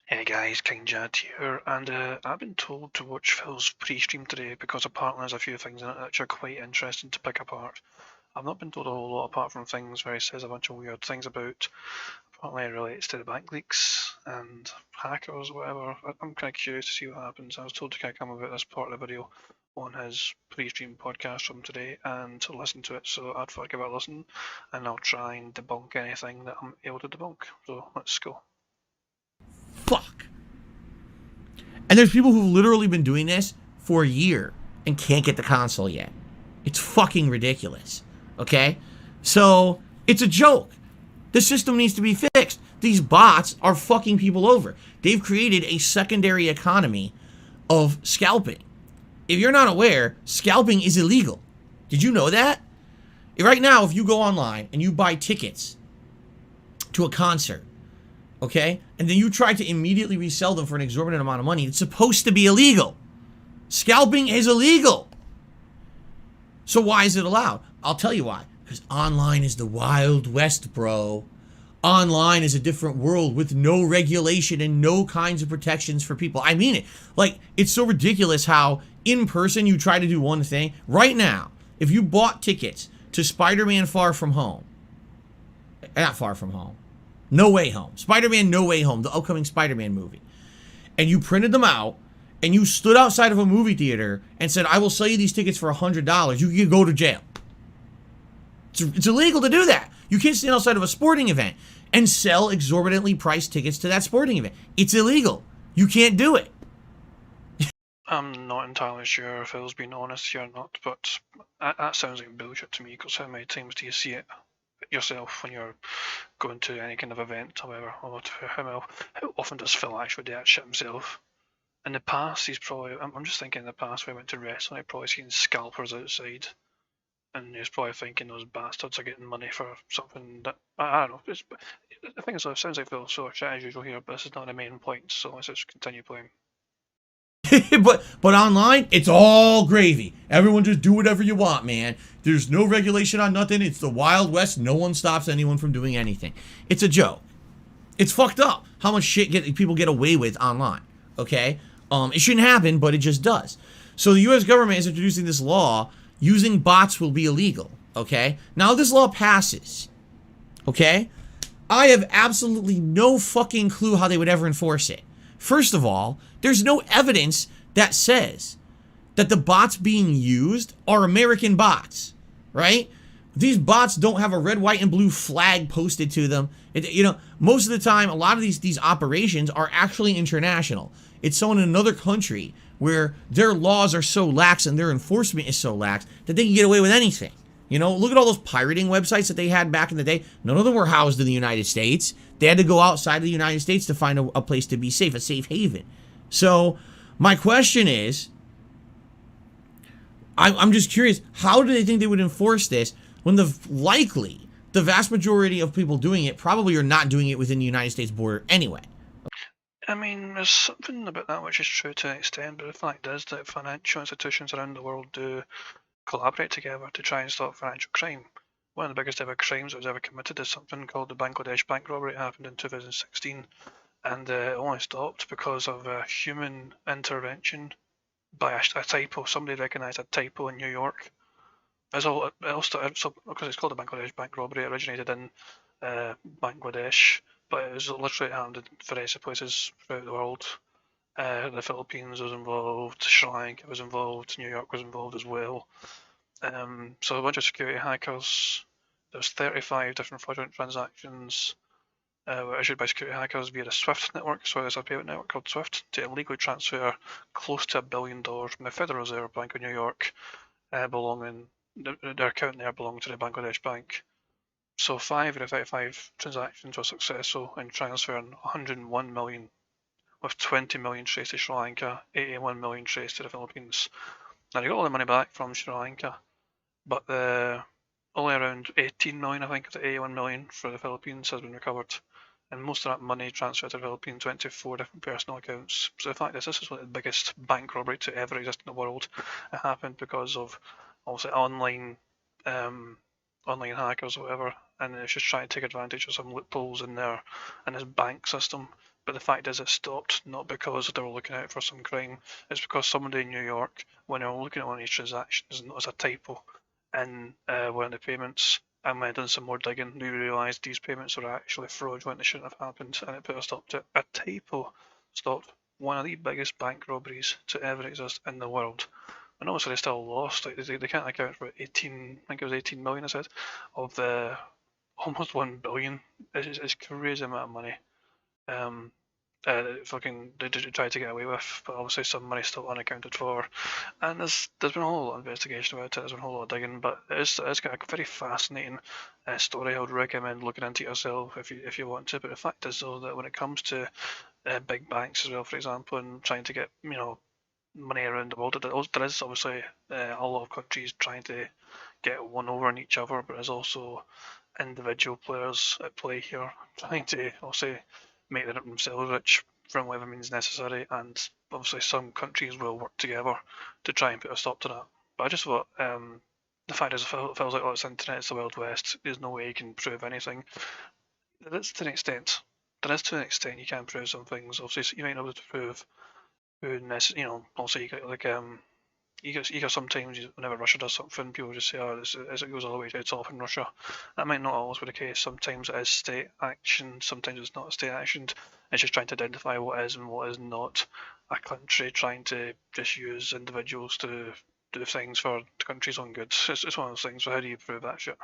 Hey guys, King Jad here, and I've been told to watch Phil's pre-stream today because apparently there's a few things in it which are quite interesting to pick apart. I've not been told a whole lot apart from things where he says a bunch of weird things about, apparently it relates to the bank leaks and hackers or whatever. I'm kind of curious to see what happens. I was told to kind of come about this part of the video on his pre-stream podcast from today and to listen to it, so I'd give it a listen and I'll try and debunk anything that I'm able to debunk. So let's go. Fuck. And there's people who've literally been doing this for a year and can't get the console yet. It's fucking ridiculous. Okay? So, it's a joke. The system needs to be fixed. These bots are fucking people over. They've created a secondary economy of scalping. If you're not aware, scalping is illegal. Did you know that? Right now, if you go online and you buy tickets to a concert, okay, and then you try to immediately resell them for an exorbitant amount of money, it's supposed to be illegal. Scalping is illegal. So why is it allowed? I'll tell you why. Because online is the Wild West, bro. Online is a different world with no regulation and no kinds of protections for people. I mean it. Like, it's so ridiculous how in person you try to do one thing. Right now, if you bought tickets to Spider-Man Far From Home, not Far From Home, No Way Home, Spider-Man No Way Home, the upcoming Spider-Man movie, and you printed them out, and you stood outside of a movie theater and said, I will sell you these tickets for $100, you could go to jail. It's illegal to do that. You can't stand outside of a sporting event and sell exorbitantly priced tickets to that sporting event. It's illegal. You can't do it. I'm not entirely sure if Phil's being honest here or not, but that sounds like bullshit to me, because how many times do you see it yourself when you're going to any kind of event, however, or how often does Phil actually do that shit himself? In the past, he's probably, I'm just thinking in the past when he went to wrestling, he'd probably seen scalpers outside, and he's probably thinking those bastards are getting money for something that, I don't know, the thing is, it sounds like Phil's so shit as usual here, but this is not the main point, so let's just continue playing. but online, it's all gravy. Everyone just do whatever you want, man. There's no regulation on nothing. It's the Wild West. No one stops anyone from doing anything. It's a joke. It's fucked up how much shit people get away with online. Okay? It shouldn't happen, but it just does. So the U.S. government is introducing this law. Using bots will be illegal. Okay? Now this law passes. Okay? I have absolutely no fucking clue how they would ever enforce it. First of all, there's no evidence that says that the bots being used are American bots, right? These bots don't have a red, white, and blue flag posted to them. Most of the time, a lot of these operations are actually international. It's someone in another country where their laws are so lax and their enforcement is so lax that they can get away with anything. Look at all those pirating websites that they had back in the day. None of them were housed in the United States. They had to go outside of the United States to find a place to be safe, a safe haven. So my question is, I'm just curious, how do they think they would enforce this when the vast majority of people doing it probably are not doing it within the United States border anyway? I mean, there's something about that which is true to an extent, but the fact is that financial institutions around the world do collaborate together to try and stop financial crime. One of the biggest ever crimes that was ever committed is something called the Bangladesh bank robbery. It happened in 2016, and it only stopped because of human intervention by a typo. Somebody recognised a typo in New York. Because it's called the Bangladesh bank robbery, it originated in Bangladesh, but it was literally happened in various places throughout the world. The Philippines was involved, Sri Lanka was involved, New York was involved as well. So a bunch of security hackers. There's 35 different fraudulent transactions were issued by security hackers via the SWIFT network. So there's a payment network called SWIFT to illegally transfer close to $1 billion from the Federal Reserve Bank of New York, their account there belonging to the Bangladesh bank. So 5 of the 35 transactions were successful in transferring 101 million, with 20 million traced to Sri Lanka, 81 million traced to the Philippines. Now they got all the money back from Sri Lanka, but only around 18 million, I think, of the 81 million for the Philippines has been recovered, and most of that money transferred to the Philippines went to 4 different personal accounts. So the fact is, this is one of the biggest bank robbery to ever exist in the world. It happened because of obviously online hackers or whatever, and it's just trying to take advantage of some loopholes in this bank system But the fact is, it stopped not because they were looking out for some crime. It's because somebody in New York, when they were looking at one of these transactions, noticed a typo in one of the payments. And when I done some more digging, we realised these payments were actually fraudulent. They shouldn't have happened, and it put a stop to it. A typo stopped one of the biggest bank robberies to ever exist in the world. And obviously they still lost. Like they can't account for 18. I think it was 18 million. I said of the almost 1 billion. It's crazy amount of money. Fucking they tried to get away with, but obviously some money still unaccounted for. And there's been a whole lot of investigation about it. There's been a whole lot of digging, but it's got a very fascinating story. I would recommend looking into it yourself if you want to. But the fact is though that when it comes to big banks as well, for example, and trying to get money around the world, there is obviously a lot of countries trying to get one over on each other, but there's also individual players at play here trying to also make themselves rich from whatever means necessary, and obviously some countries will work together to try and put a stop to that. But I just thought the fact is, it feels like, oh, it's internet, it's the Wild West, there's no way you can prove anything. There is to an extent. There is to an extent you can prove some things. Obviously, you might not be able to prove who, also you got like you got sometimes whenever Russia does something, people just say, "Oh, it goes all the way to it's off in Russia." That might not always be the case. Sometimes it is state action. Sometimes it's not state action. It's just trying to identify what is and what is not a country trying to just use individuals to do things for the country's own good. It's one of those things. So how do you prove that shit?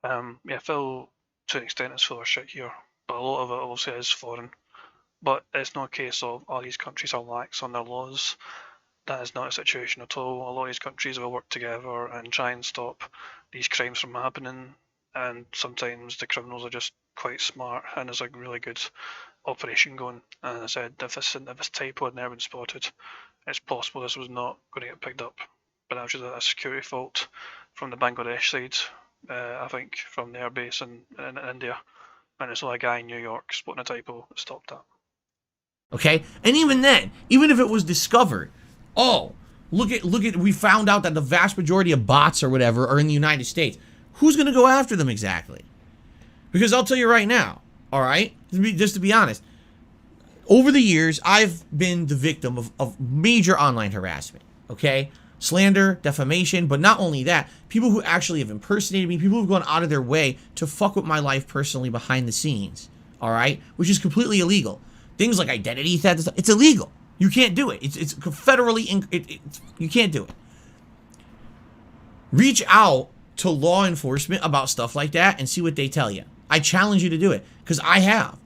Yeah, Phil, to an extent, is full of shit here, but a lot of it obviously is foreign. But it's not a case of all these countries are lax on their laws. That is not a situation at all. A lot of these countries will work together and try and stop these crimes from happening. And sometimes the criminals are just quite smart, and there's a really good operation going. And as I said, if this typo had never been spotted, it's possible this was not going to get picked up. But that was just a security fault from the Bangladesh side, I think, from their base in India. And it's only a guy in New York spotting a typo that stopped that. Okay? And even then, even if it was discovered, oh, look at we found out that the vast majority of bots or whatever are in the United States. Who's going to go after them exactly? Because I'll tell you right now, all right? Just to be honest, over the years, I've been the victim of major online harassment, okay? Slander, defamation, but not only that, people who actually have impersonated me, people who've gone out of their way to fuck with my life personally behind the scenes, all right? Which is completely illegal. Things like identity theft, it's illegal. You can't do it. It's federally, you can't do it. Reach out to law enforcement about stuff like that and see what they tell you. I challenge you to do it, because I have.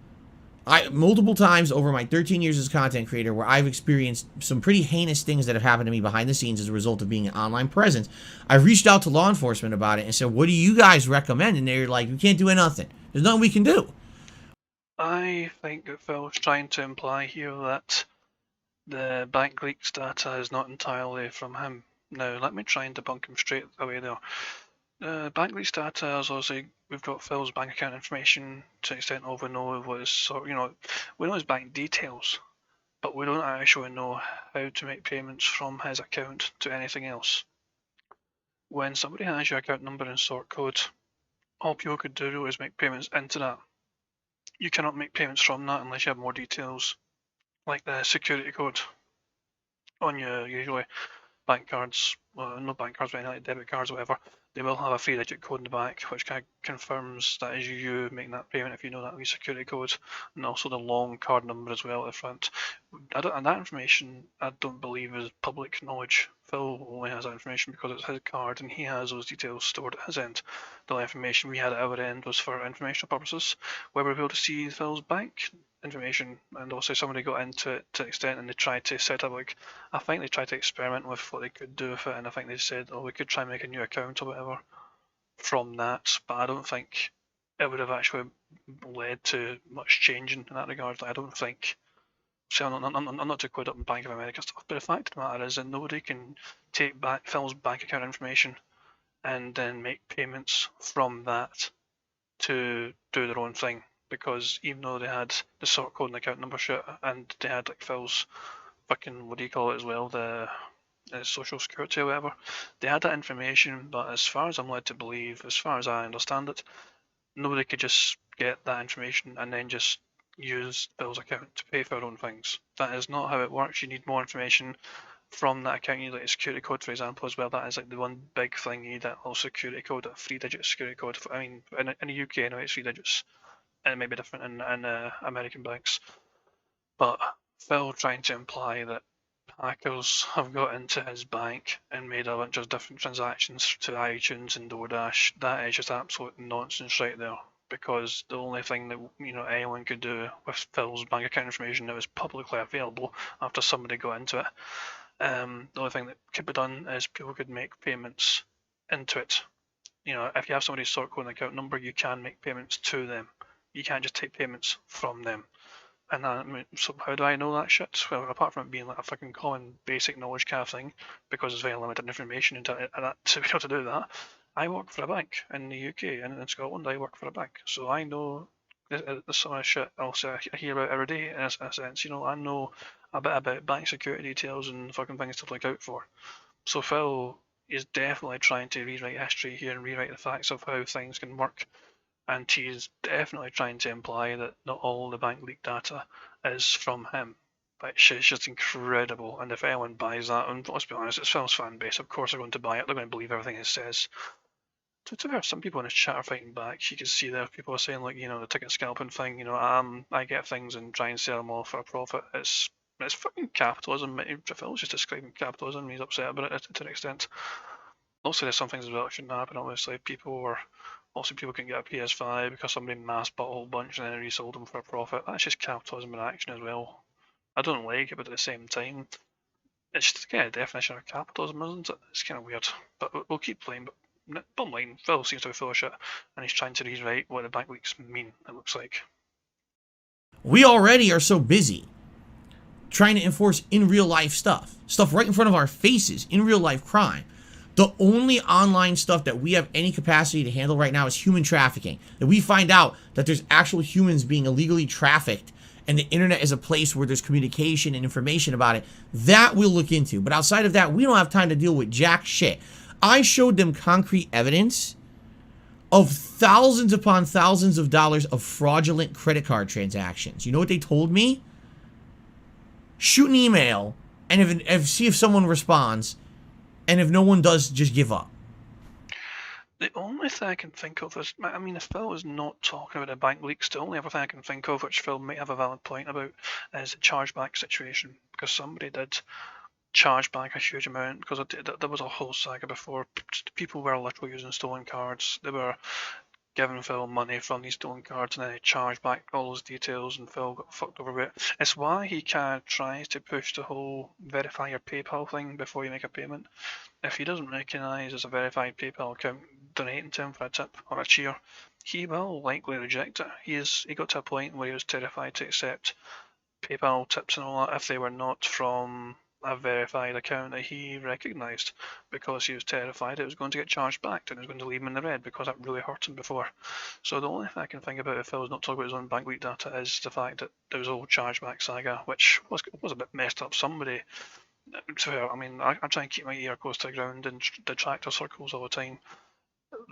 Multiple times over my 13 years as a content creator, where I've experienced some pretty heinous things that have happened to me behind the scenes as a result of being an online presence. I've reached out to law enforcement about it and said, what do you guys recommend? And they're like, we can't do nothing. There's nothing we can do. I think that Phil's trying to imply here that the bank leaks data is not entirely from him. Now, let me try and debunk him straight away there. Bank leaks data is obviously, we've got Phil's bank account information to an extent of we know what his sort, we know his bank details, but we don't actually know how to make payments from his account to anything else. When somebody has your account number and sort code, all people could do is make payments into that. You cannot make payments from that unless you have more details, like the security code on your usually bank cards, well, no bank cards, but anything like debit cards or whatever. They will have a 3-digit code in the back, which kind of confirms that is you making that payment if you know that wee security code, and also the long card number as well at the front. And that information I don't believe is public knowledge. Phil only has that information because it's his card and he has those details stored at his end. The only information we had at our end was for informational purposes, where we were able to see Phil's bank information, and also somebody got into it to an extent and they tried to set up, like, I think they tried to experiment with what they could do with it, and I think they said, oh, we could try and make a new account or whatever from that, but I don't think it would have actually led to much change in that regard. I don't think. See, I'm not too clued up in Bank of America stuff, but the fact of the matter is that nobody can take back Phil's bank account information and then make payments from that to do their own thing. Because even though they had the sort code and account number shit, and they had like Phil's fucking, what do you call it as well, the social security or whatever, they had that information, but as far as I'm led to believe, as far as I understand it, nobody could just get that information and then just use Phil's account to pay for her own things. That is not how it works. You need more information from that account. You need like a security code, for example, as well. That is like the one big thing. You need that little security code, a 3-digit security code. I mean, in the UK, anyway, it's 3 digits. And it may be different in American banks. But Phil trying to imply that hackers have got into his bank and made a bunch of different transactions to iTunes and DoorDash, that is just absolute nonsense right there. Because the only thing that anyone could do with Phil's bank account information that was publicly available after somebody got into it, the only thing that could be done is people could make payments into it. If you have somebody's sort code and account number, you can make payments to them. You can't just take payments from them. And so how do I know that shit? Well, apart from it being like a fucking common basic knowledge kind of thing, because it's very limited information to be able to do that, I work for a bank in the UK, and in Scotland I work for a bank. So I know this sort of shit also I hear about every day in a sense. I know a bit about bank security details and fucking things to look out for. So Phil is definitely trying to rewrite history here and rewrite the facts of how things can work, and he's definitely trying to imply that not all the bank leak data is from him. Which is just incredible, and if anyone buys that, and let's be honest, it's Phil's fan base, of course they're going to buy it, they're going to believe everything he says. To be fair, some people in his chat are fighting back. You can see there, people are saying like, the ticket scalping thing, I get things and try and sell them all for a profit. It's fucking capitalism. Phil's just describing capitalism, he's upset about it to an extent. Also, there's some things as well that shouldn't happen, obviously. People can get a PS5 because somebody mass bought a whole bunch and then resold them for a profit. That's just capitalism in action as well. I don't like it, but at the same time, it's just kind of a definition of capitalism, isn't it? It's kind of weird, but we'll keep playing. But bottom line, Phil seems to be full of shit, and he's trying to rewrite what the bank leaks mean, it looks like. We already are so busy trying to enforce in real life stuff right in front of our faces, in real life crime. The only online stuff that we have any capacity to handle right now is human trafficking. That we find out that there's actual humans being illegally trafficked and the internet is a place where there's communication and information about it. That we'll look into. But outside of that, we don't have time to deal with jack shit. I showed them concrete evidence of thousands upon thousands of dollars of fraudulent credit card transactions. You know what they told me? Shoot an email and see if someone responds. And if no one does, just give up. The only thing I can think of is, if Phil is not talking about the bank leaks, the only other thing I can think of, which Phil might have a valid point about, is the chargeback situation. Because somebody did charge back a huge amount, because there was a whole saga before. People were literally using stolen cards. They were giving Phil money from these stolen cards, and then he charged back all those details, and Phil got fucked over with it. It's why he kind of tries to push the whole verify your PayPal thing before you make a payment. If he doesn't recognise as a verified PayPal account donating to him for a tip or a cheer, he will likely reject it. He got to a point where he was terrified to accept PayPal tips and all that if they were not from a verified account that he recognised, because he was terrified it was going to get charged back and it was going to leave him in the red, because that really hurt him before. So the only thing I can think about if Phil's not talking about his own bank leak data is the fact that there was a whole chargeback saga, which was a bit messed up. Somebody, I try and keep my ear close to the ground in detractor circles all the time.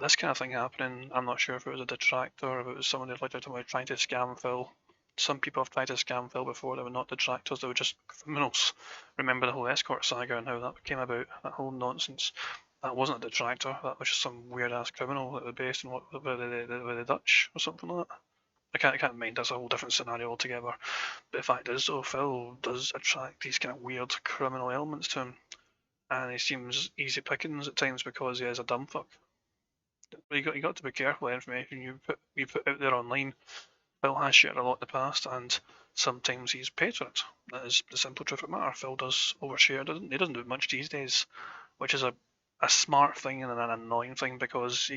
This kind of thing happening, I'm not sure if it was a detractor or if it was somebody legitimately trying to scam Phil. Some people have tried to scam Phil before. They were not detractors, they were just criminals. Remember the whole escort saga and how that came about, that whole nonsense. That wasn't a detractor, that was just some weird ass criminal that was based in with the Dutch or something like that. I can't mind, that's a whole different scenario altogether. But the fact is, though, Phil does attract these kind of weird criminal elements to him, and he seems easy pickings at times because he is a dumb fuck. But you got to be careful with the information you put out there online. Phil has shared a lot in the past, and sometimes he's paid for it. That is the simple truth of the matter. Phil does overshare. He doesn't do much these days, which is a smart thing and an annoying thing, because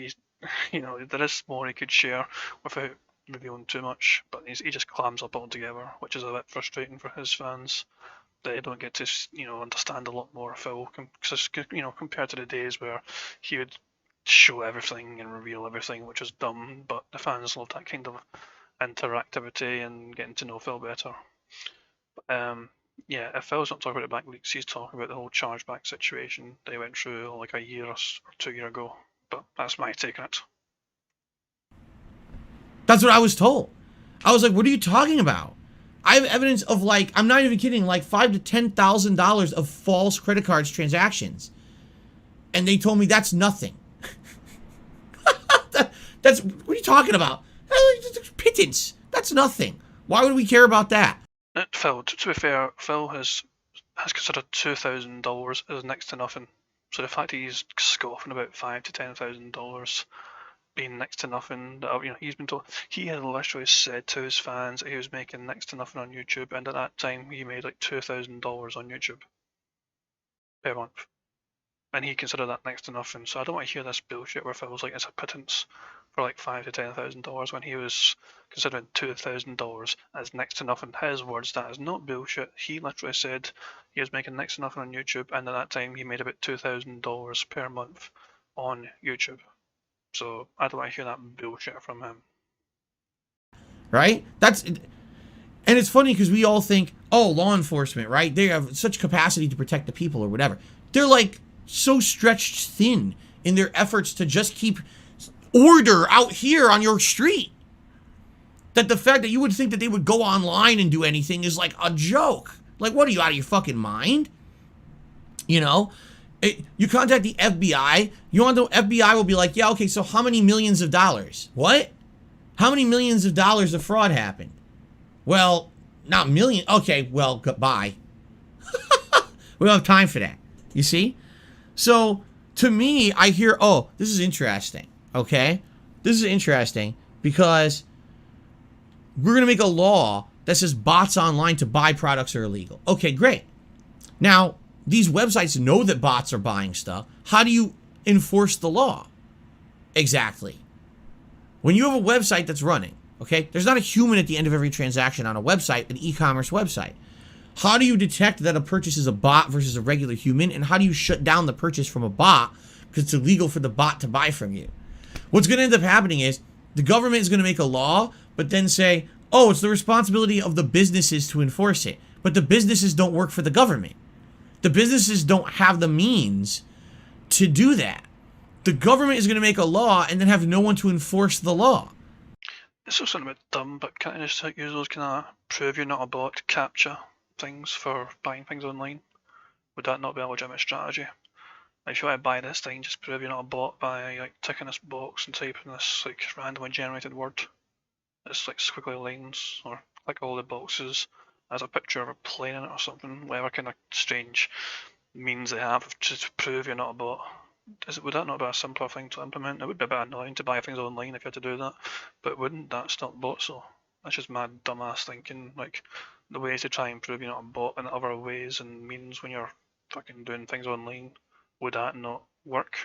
there is more he could share without revealing too much, but he just clams up altogether, which is a bit frustrating for his fans, that they don't get to understand a lot more of Phil, compared to the days where he would show everything and reveal everything, which was dumb, but the fans love that kind of interactivity and getting to know Phil better. If Phil's not talking about the bank leaks, he's talking about the whole chargeback situation they went through like a year or 2 years ago. But that's my take on it. That's what I was told. I was like, what are you talking about? I have evidence of like, I'm not even kidding, like $5,000 to $10,000 of false credit cards transactions. And they told me that's nothing. That's, what are you talking about? Pittance. That's nothing. Why would we care about that? Phil, to be fair, Phil has considered $2,000 as next to nothing. So the fact that he's scoffing about $5,000 to $10,000 being next to nothing, that he's been told, he had literally said to his fans that he was making next to nothing on YouTube, and at that time he made like $2,000 on YouTube per month, and he considered that next to nothing. So I don't want to hear this bullshit where Phil's like it's a pittance for like $5,000 to $10,000 when he was considering $2,000 as next to nothing. His words, that is not bullshit. He literally said he was making next to nothing on YouTube, and at that time he made about $2,000 per month on YouTube. So I don't want to hear that bullshit from him. Right? And it's funny because we all think, oh, law enforcement, right? They have such capacity to protect the people or whatever. They're like so stretched thin in their efforts to just keep order out here on your street that the fact that you would think that they would go online and do anything is like a joke. Like, what are you, out of your fucking mind? You know? You contact the FBI, you want the FBI will be like, yeah, okay, so how many millions of dollars? What? How many millions of dollars of fraud happened? Well, not million. Okay, well, goodbye. We don't have time for that. You see? So, to me, I hear, oh, this is interesting. Okay? This is interesting because we're going to make a law that says bots online to buy products are illegal. Okay, great. Now, these websites know that bots are buying stuff. How do you enforce the law? Exactly. When you have a website that's running, okay, there's not a human at the end of every transaction on a website, an e-commerce website. How do you detect that a purchase is a bot versus a regular human? And how do you shut down the purchase from a bot because it's illegal for the bot to buy from you? What's going to end up happening is the government is going to make a law, but then say, oh, it's the responsibility of the businesses to enforce it. But the businesses don't work for the government. The businesses don't have the means to do that. The government is going to make a law and then have no one to enforce the law. It's also a bit dumb, but can't you just use those kind of prove you're not a bot capture things for buying things online? Would that not be a legitimate strategy? Like, if you want to buy this thing, just prove you're not a bot by like ticking this box and typing this like randomly generated word. It's like squiggly lines, or click all the boxes as a picture of a plane in it or something, whatever kind of strange means they have to prove you're not a bot. Would that not be a simpler thing to implement? It would be a bit annoying to buy things online if you had to do that, but wouldn't that stop bots though? That's just mad dumbass thinking. Like, the ways to try and prove you're not a bot in other ways and means when you're fucking doing things online, would that not work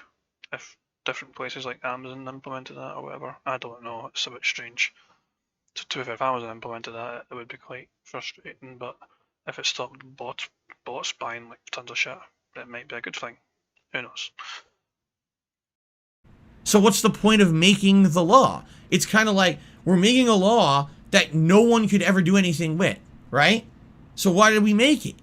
if different places like Amazon implemented that or whatever? I don't know, it's a bit strange. To be fair, if Amazon implemented that, it would be quite frustrating, but if it stopped bots buying like tons of shit, it might be a good thing. Who knows? So what's the point of making the law? It's kind of like we're making a law that no one could ever do anything with, right? So why did we make it?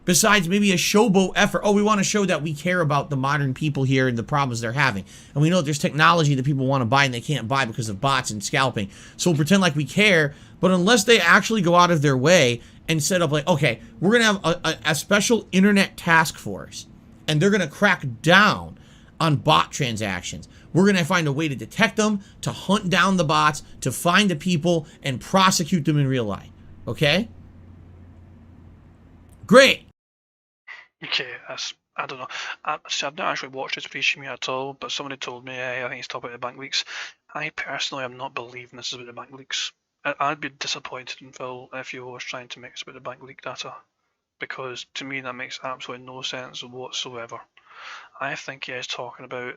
Besides maybe a showboat effort. Oh, we want to show that we care about the modern people here and the problems they're having. And we know that there's technology that people want to buy and they can't buy because of bots and scalping. So we'll pretend like we care, but unless they actually go out of their way and set up like, okay, we're going to have a special internet task force and they're going to crack down on bot transactions. We're going to find a way to detect them, to hunt down the bots, to find the people and prosecute them in real life. Okay? Great. Okay, I don't know. I've not actually watched this Prestream at all, but somebody told me, I think it's talking about the bank leaks. I personally am not believing this is about the bank leaks. I'd be disappointed in Phil if he was trying to make this about the bank leak data, because to me that makes absolutely no sense whatsoever. I think he is talking about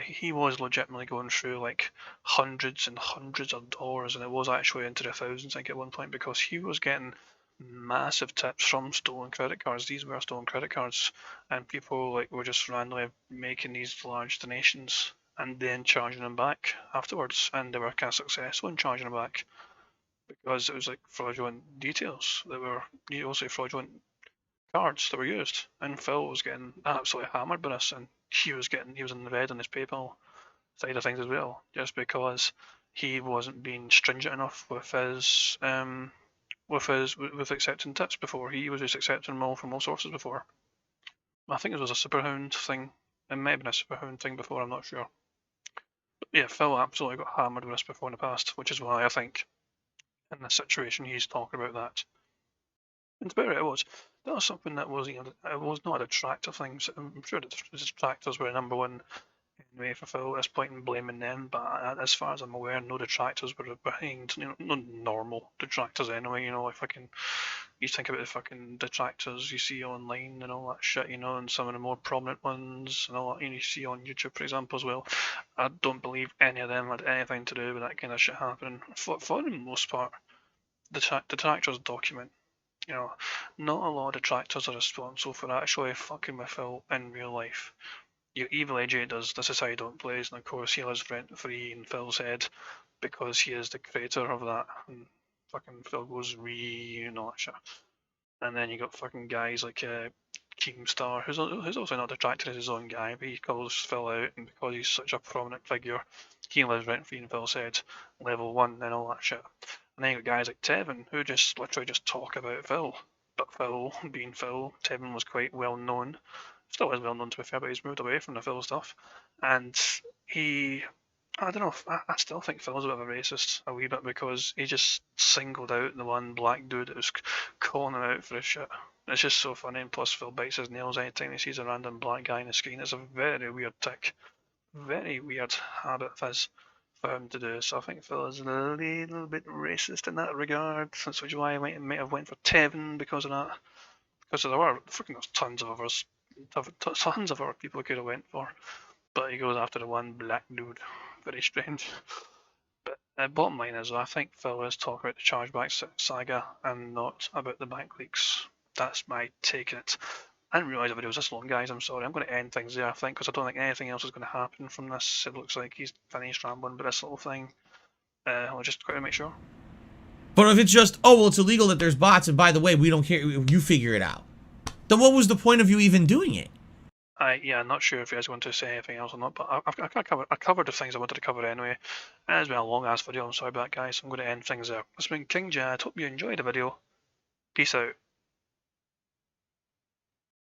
he was legitimately going through like hundreds and hundreds of dollars, and it was actually into the thousands, I think, at one point, because he was getting massive tips from stolen credit cards. These were stolen credit cards, and people like were just randomly making these large donations and then charging them back afterwards, and they were kind of successful in charging them back because it was like fraudulent details that were also fraudulent cards that were used. And Phil was getting absolutely hammered by this, and he was in the red on his PayPal side of things as well, just because he wasn't being stringent enough with accepting tips before. He was just accepting them all from all sources before. I think it was a Superhound thing. It may have been a Superhound thing before, I'm not sure. But yeah, Phil absolutely got hammered with this before in the past, which is why I think in this situation he's talking about that. And to be right, that was something that was, it was not a detractor thing. So I'm sure the detractors were number one anyway for Phil at this point and blaming them, but as far as I'm aware, no detractors were behind, no normal detractors anyway, like fucking, you think about the fucking detractors you see online and all that shit, and some of the more prominent ones and all that you see on YouTube, for example, as well. I don't believe any of them had anything to do with that kind of shit happening. For the most part, detractors document. Not a lot of detractors are responsible for actually fucking with Phil in real life. Your evil AJ does This Is How You Don't Plays, and of course he lives rent free in Phil's head because he is the creator of that. And fucking Phil goes and all that shit. And then you got fucking guys like Keemstar, who's also not a detractor as his own guy, but he calls Phil out, and because he's such a prominent figure, he lives rent free in Phil's head, level 1 and all that shit. And then you got guys like Tevin, who just literally just talk about Phil. But Phil, being Phil, Tevin was quite well known. Still is well known, to be fair, but he's moved away from the Phil stuff. And I don't know, I still think Phil's a bit of a racist, a wee bit, because he just singled out the one black dude that was calling him out for his shit. It's just so funny, and plus Phil bites his nails anytime he sees a random black guy on the screen. It's a very weird tick. Very weird habit of his for him to do. So I think Phil is a little bit racist in that regard. That's why I might have went for Tevin because of that. Because there were there's tons of others, tons of other people he could have went for, but he goes after the one black dude. Very strange. But bottom line is, I think Phil is talking about the chargeback saga and not about the bank leaks. That's my take on it. I didn't realise the video was this long, guys. I'm sorry. I'm going to end things there, I think, because I don't think anything else is going to happen from this. It looks like he's finished rambling about this little thing. I'll just quickly make sure. But if it's just, oh, well, it's illegal that there's bots, and by the way, we don't care, you figure it out, then what was the point of you even doing it? Yeah, I'm not sure if you guys want to say anything else or not, but I covered the things I wanted to cover anyway. It's been a long-ass video, I'm sorry about that, guys. I'm going to end things there. This has been King Jad. Hope you enjoyed the video. Peace out.